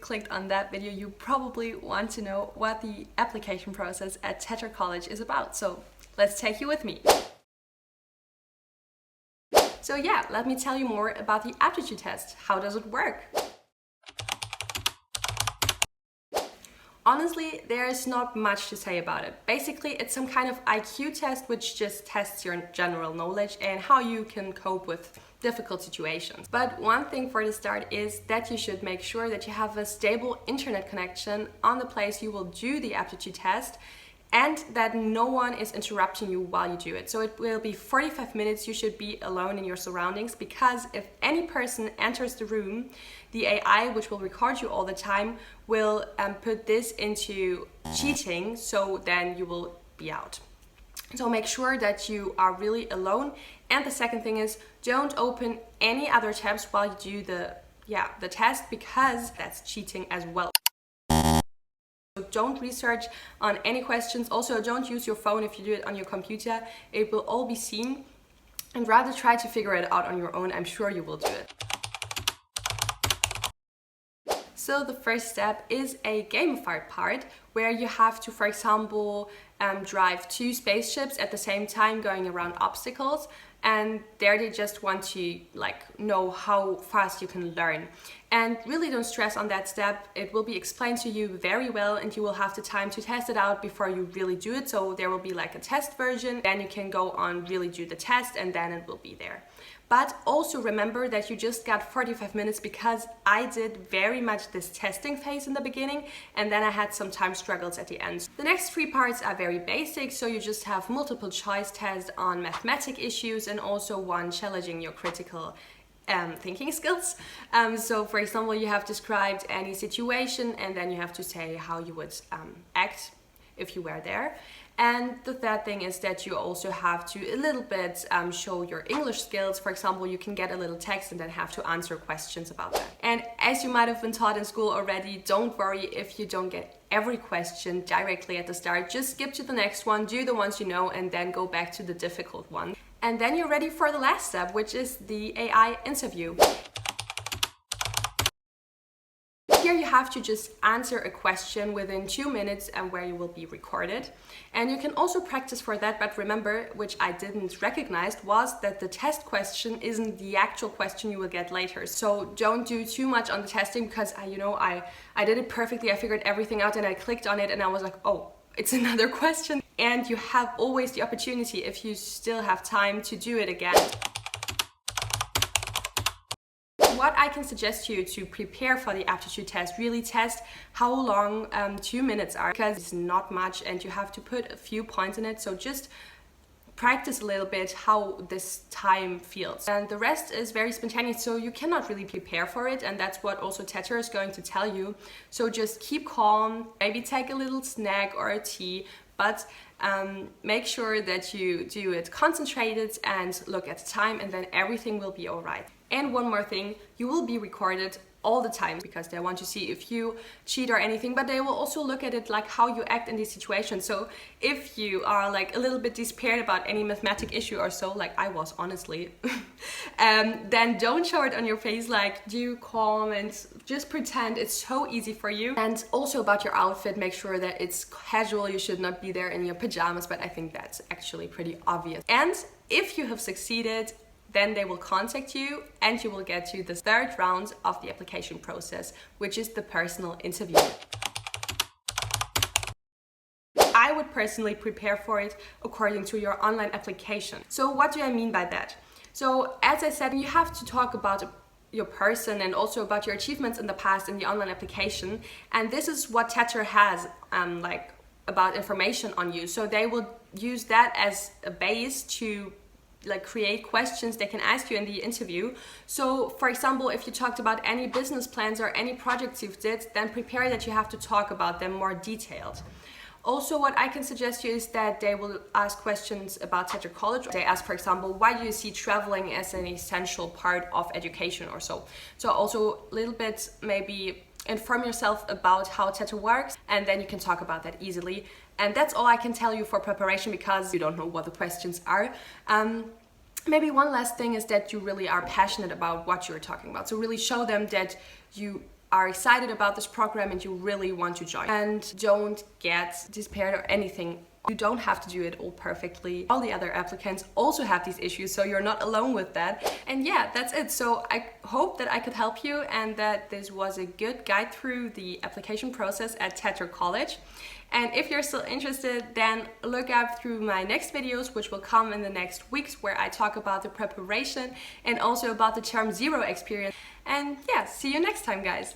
clicked on that video, you probably want to know what the application process at Tetr College is about. So let's take you with me. So yeah, let me tell you more about the aptitude test. How does it work? Honestly, there's not much to say about it. Basically, it's some kind of IQ test which just tests your general knowledge and how you can cope with difficult situations. But one thing for the start is that you should make sure that you have a stable internet connection on the place you will do the aptitude test, and that no one is interrupting you while you do it. So it will be 45 minutes. You should be alone in your surroundings, because if any person enters the room, the AI, which will record you all the time, will put this into cheating, so then you will be out. So make sure that you are really alone. And the second thing is, don't open any other tabs while you do the test, because that's cheating as well. Don't research on any questions. Also, don't use your phone if you do it on your computer. It will all be seen, and rather try to figure it out on your own. I'm sure you will do it. So the first step is a gamified part where you have to, for example, drive 2 spaceships at the same time going around obstacles, and there they just want to know how fast you can learn. And really don't stress on that step. It will be explained to you very well, and you will have the time to test it out before you really do it. So there will be like a test version, then you can go on really do the test, and then it will be there. But also remember that you just got 45 minutes, because I did very much this testing phase in the beginning, and then I had some time struggles at the end. The next 3 parts are very basic, so you just have multiple choice tests on mathematic issues, and also one challenging your critical thinking skills. So for example, you have described any situation, and then you have to say how you would act if you were there. And the third thing is that you also have to a little bit show your English skills. For example, you can get a little text and then have to answer questions about that. And as you might have been taught in school already, don't worry if you don't get every question directly at the start. Just skip to the next one, do the ones you know, and then go back to the difficult one. And then you're ready for the last step, which is the AI interview. Here you have to just answer a question within 2 minutes, and where you will be recorded. And you can also practice for that, but remember, which I didn't recognize, was that the test question isn't the actual question you will get later. So don't do too much on the testing, because I did it perfectly. I figured everything out, and I clicked on it and I was like, oh, it's another question. And you have always the opportunity, if you still have time, to do it again. What I can suggest to you to prepare for the aptitude test, really test how long 2 minutes are, because it's not much and you have to put a few points in it. So just practice a little bit how this time feels. And the rest is very spontaneous, so you cannot really prepare for it, and that's what also Tetr is going to tell you. So just keep calm, maybe take a little snack or a tea, but make sure that you do it concentrated and look at the time, and then everything will be all right. And one more thing, you will be recorded all the time, because they want to see if you cheat or anything, but they will also look at it like how you act in these situations. So if you are like a little bit despaired about any mathematic issue or so, like I was honestly, then don't show it on your face. Like, do calm and just pretend it's so easy for you. And also about your outfit, make sure that it's casual. You should not be there in your pajamas, but I think that's actually pretty obvious. And if you have succeeded, then they will contact you, and you will get to the 3rd round of the application process, which is the personal interview. I would personally prepare for it according to your online application. So what do I mean by that? So as I said, you have to talk about your person and also about your achievements in the past in the online application. And this is what Tetr has about information on you. So they will use that as a base to create questions they can ask you in the interview. So for example, if you talked about any business plans or any projects you've did, then prepare that you have to talk about them more detailed. Also, what I can suggest you is that they will ask questions about Tetr College. They ask, for example, why do you see traveling as an essential part of education or so. So also a little bit maybe inform yourself about how Tetr works, and then you can talk about that easily. And that's all I can tell you for preparation, because you don't know what the questions are. Maybe one last thing is that you really are passionate about what you're talking about. So really show them that you are excited about this program and you really want to join. And don't get despaired or anything. You don't have to do it all perfectly. All the other applicants also have these issues, so you're not alone with that. And yeah, that's it. So I hope that I could help you and that this was a good guide through the application process at Tetr College. And if you're still interested, then look out through my next videos, which will come in the next weeks, where I talk about the preparation and also about the Term Zero experience. And yeah, see you next time, guys.